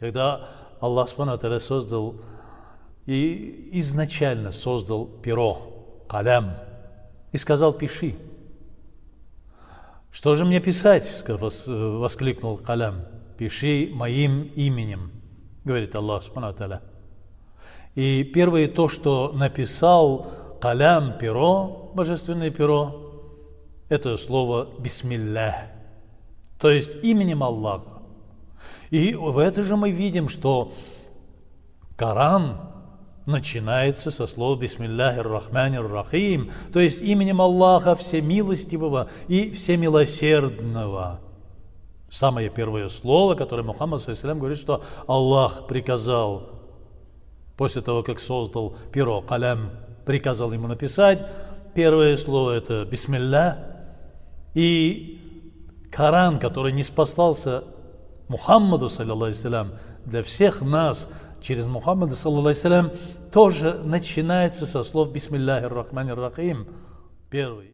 Когда Аллах Субхану ва Тааля создал и изначально создал перо, калям, и сказал: пиши. Что же мне писать? Воскликнул калям. Пиши моим именем, говорит Аллах Субхану ва Тааля. И первое то, что написал калям, перо, божественное перо, это слово бисмиллях, то есть именем Аллаха. И в это же мы видим, что Коран начинается со слова бисмиллахир рахманир рахим, то есть именем Аллаха Всемилостивого и Всемилосердного. Самое первое слово, которое Мухаммад ﷺ говорит, что Аллах приказал, после того, как создал перо, калям, приказал ему написать, первое слово это бисмиллах. И Коран, который не спасался Мухаммаду, саллаллаху, для всех нас, через Мухаммада, саллаллаху, тоже начинается со слов бисмиллахир рахманир рахим, первый.